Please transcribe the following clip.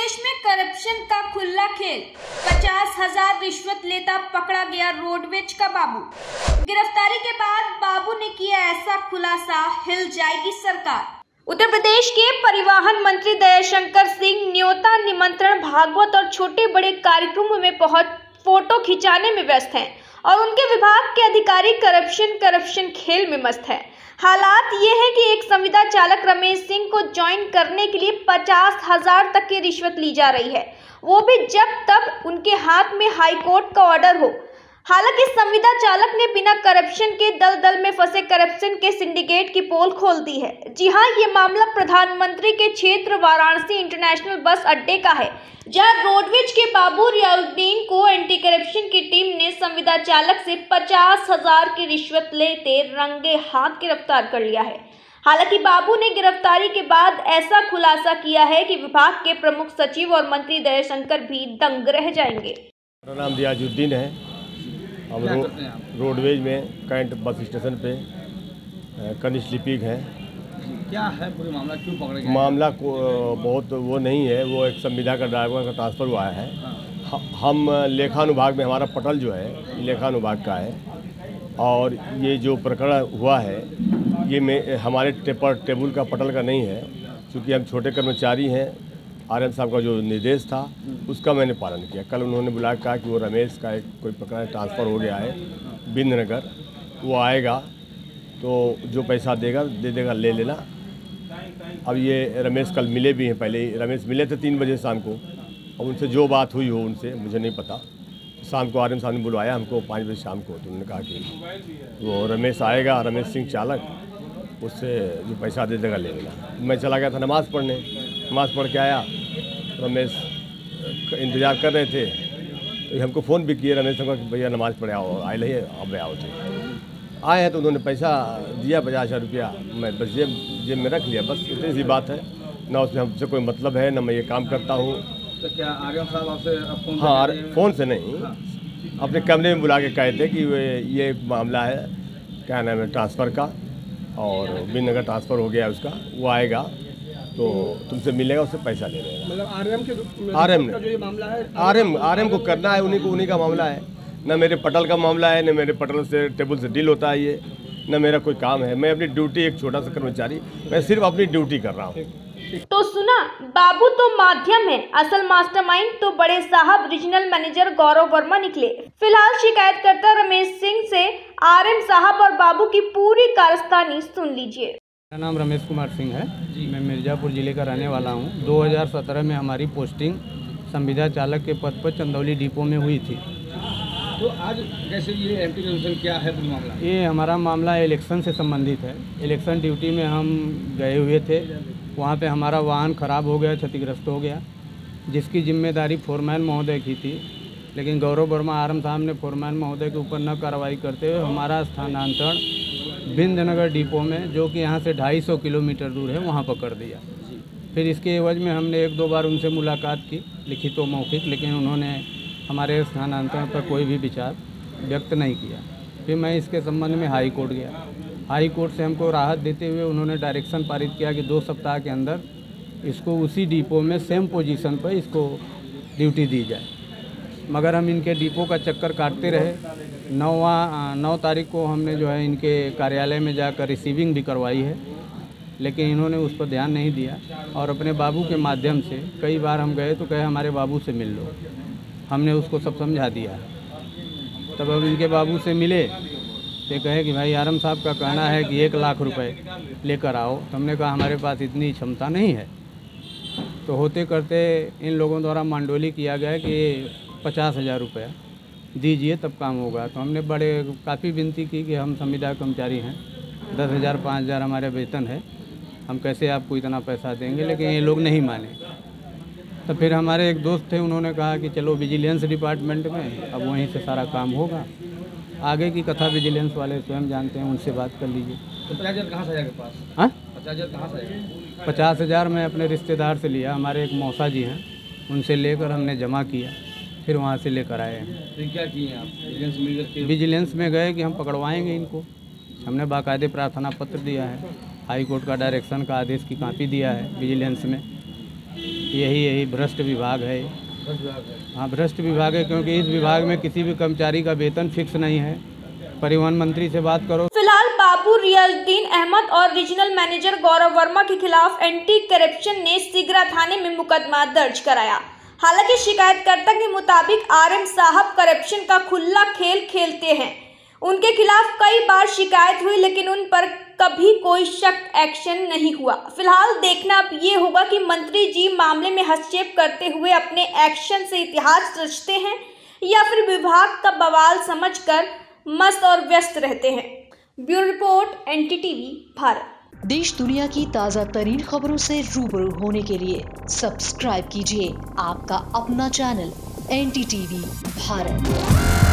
प्रदेश में करप्शन का खुला खेल, 50,000 रिश्वत लेता पकड़ा गया रोडवेज का बाबू। गिरफ्तारी के बाद बाबू ने किया ऐसा खुलासा, हिल जाएगी सरकार। उत्तर प्रदेश के परिवहन मंत्री दयाशंकर सिंह न्योता निमंत्रण, भागवत और छोटे बड़े कार्यक्रमों में पहुंच फोटो खिंचाने में व्यस्त हैं और उनके विभाग के अधिकारी करप्शन खेल में मस्त है। हालात ये है कि एक संविदा चालक रमेश सिंह को ज्वाइन करने के लिए 50,000 तक की रिश्वत ली जा रही है, वो भी जब तब उनके हाथ में हाईकोर्ट का ऑर्डर हो। हालांकि संविदा चालक ने बिना करप्शन के दलदल में फंसे करप्शन के सिंडिकेट की पोल खोल दी है। जी हां, ये मामला प्रधानमंत्री के क्षेत्र वाराणसी इंटरनेशनल बस अड्डे का है, जहां रोडवेज के बाबू रियाउद्दीन को एंटी करप्शन की टीम ने संविदा चालक से 50,000 की रिश्वत लेते रंगे हाथ गिरफ्तार कर लिया है। हालांकि बाबू ने गिरफ्तारी के बाद ऐसा खुलासा किया है कि विभाग के प्रमुख सचिव और मंत्री दयाशंकर भी दंग रह जाएंगे। मेरा नाम रियाजुद्दीन है। हम रोडवेज में कैंट बस स्टेशन पे कनिष्ठ लिपिक हैं। क्या है पूरा मामला, क्यों पकड़े गए? मामला को बहुत वो नहीं है, वो एक संविदा का ड्राइवर का ट्रांसफ़र हुआ है। हम लेखानुभाग में, हमारा पटल जो है लेखानुभाग का है और ये जो प्रकरण हुआ है ये हमारे टेबल का पटल का नहीं है, क्योंकि हम छोटे कर्मचारी हैं। आरएम साहब का जो निर्देश था उसका मैंने पालन किया। कल उन्होंने बुला कहा कि वो रमेश का एक कोई प्रकरण ट्रांसफ़र हो गया है बिंदनगर, वो आएगा तो जो पैसा देगा दे देगा, ले लेना। अब ये रमेश कल मिले भी हैं, पहले रमेश मिले थे 3 बजे शाम को, और उनसे जो बात हुई हो उनसे मुझे नहीं पता। शाम को आरएम साहब ने बुलवाया हमको 5 बजे शाम को, तो उन्होंने कहा कि वो रमेश आएगा, रमेश सिंह चालक, उससे जो पैसा दे देगा ले लेना। मैं चला गया था नमाज़ पढ़ने, नमाज़ पढ़ के आया, रमेश इंतज़ार कर रहे थे तो हमको फ़ोन भी किए रमेश को कि भैया नमाज़ पढ़े आओ, आए नहीं अब आओ। थे आए हैं तो उन्होंने पैसा दिया 50,000 रुपया, मैं बस जेब में रख लिया। बस इतनी सी बात है, ना उसमें हमसे कोई मतलब है, ना मैं ये काम करता हूँ। तो क्या आर्यन साहब आपसे फ़ोन? हाँ, फ़ोन से नहीं, अपने कमरे में बुला के कहे थे कि ये मामला है, क्या नाम है, ट्रांसफ़र का, और बिंदनगर ट्रांसफ़र हो गया उसका, वो आएगा तो तुमसे मिलेगा, उससे पैसा ले लेगा। मतलब आरएम ने जो ये मामला है, आरएम को करना है, उन्हीं का मामला है। न मेरे पटल का मामला है, न मेरे पटल से टेबल से डील होता है ये, न मेरा कोई काम है। मैं अपनी ड्यूटी, एक छोटा सा कर्मचारी, मैं सिर्फ अपनी ड्यूटी कर रहा हूँ। तो सुना, बाबू तो माध्यम है, असल मास्टरमाइंड तो बड़े साहब रीजनल मैनेजर गौरव वर्मा निकले। फिलहाल शिकायतकर्ता रमेश सिंह से आरएम साहब और बाबू की पूरी कारस्तानी सुन लीजिए। मेरा नाम रमेश कुमार सिंह है, मैं मिर्ज़ापुर ज़िले का रहने वाला हूँ। 2017 में हमारी पोस्टिंग संविदा चालक के पद पर चंदौली डिपो में हुई थी। तो आज कैसे ये एंटी करप्शन, क्या है पूरा मामला? ये हमारा मामला इलेक्शन से संबंधित है। इलेक्शन ड्यूटी में हम गए हुए थे, वहाँ पे हमारा वाहन ख़राब हो गया, क्षतिग्रस्त हो गया, जिसकी जिम्मेदारी फोरमैन महोदय की थी। लेकिन गौरव वर्मा आरएम साहब ने फोरमैन महोदय के ऊपर न कार्रवाई करते हुए हमारा स्थानांतरण बिंदनगर डिपो में, जो कि यहाँ से 250 किलोमीटर दूर है, वहाँ पर कर दिया। फिर इसके एवज में हमने 1-2 बार उनसे मुलाकात की, लिखित व मौखिक, लेकिन उन्होंने हमारे स्थानांतरण पर कोई भी विचार व्यक्त नहीं किया। फिर मैं इसके संबंध में हाई कोर्ट गया। हाई कोर्ट से हमको राहत देते हुए उन्होंने डायरेक्शन पारित किया कि 2 सप्ताह के अंदर इसको उसी डिपो में सेम पोजीशन पर इसको ड्यूटी दी जाए। मगर हम इनके डिपो का चक्कर काटते रहे। 9 तारीख को हमने जो है इनके कार्यालय में जाकर रिसीविंग भी करवाई है, लेकिन इन्होंने उस पर ध्यान नहीं दिया और अपने बाबू के माध्यम से कई बार हम गए तो कहे हमारे बाबू से मिल लो। हमने उसको सब समझा दिया। तब अब इनके बाबू से मिले तो कहे कि भाई आरएम साहब का कहना है कि 1 लाख रुपए लेकर आओ। तो हमने कहा हमारे पास इतनी क्षमता नहीं है। तो होते करते इन लोगों द्वारा मांडोली किया गया कि 50,000 रुपया दीजिए तब काम होगा। तो हमने काफ़ी विनती की कि हम संविदा कर्मचारी हैं, 10,000 5,000 हमारे वेतन है, हम कैसे आपको इतना पैसा देंगे, लेकिन ये लोग नहीं माने। तो फिर हमारे एक दोस्त थे, उन्होंने कहा कि चलो विजिलेंस डिपार्टमेंट में, अब वहीं से सारा काम होगा। आगे की कथा विजिलेंस वाले स्वयं जानते हैं, उनसे बात कर लीजिए। तो 50,000 कहाँ से आएगा पास? हाँ, 50,000 कहाँ से आएगा? 50,000 मैं अपने रिश्तेदार से लिया, हमारे एक मौसा जी हैं, उनसे लेकर हमने जमा किया, फिर वहाँ से लेकर आए हैं। फिर क्या किए आप? विजिलेंस में गए कि हम पकड़वाएंगे इनको। हमने बाकायदे प्रार्थना पत्र दिया है, हाई कोर्ट का डायरेक्शन का आदेश की कॉपी दिया है विजिलेंस में। यही भ्रष्ट विभाग है। हाँ, भ्रष्ट विभाग है, क्योंकि इस विभाग में किसी भी कर्मचारी का वेतन फिक्स नहीं है। परिवहन मंत्री से बात करो। फिलहाल बाबू रियाजुद्दीन अहमद और रीजनल मैनेजर गौरव वर्मा के खिलाफ एंटी करप्शन ने सिगरा थाने में मुकदमा दर्ज कराया। हालांकि शिकायतकर्ता के मुताबिक RM साहब करप्शन का खुला खेल खेलते हैं। उनके खिलाफ कई बार शिकायत हुई, लेकिन उन पर कभी कोई सख्त एक्शन नहीं हुआ। फिलहाल देखना अब ये होगा कि मंत्री जी मामले में हस्तक्षेप करते हुए अपने एक्शन से इतिहास रचते हैं या फिर विभाग का बवाल समझकर मस्त और व्यस्त रहते हैं। Bureau report, NTTV Bharat. देश दुनिया की ताज़ा तरीन खबरों से रूबरू होने के लिए सब्सक्राइब कीजिए आपका अपना चैनल NTTV भारत।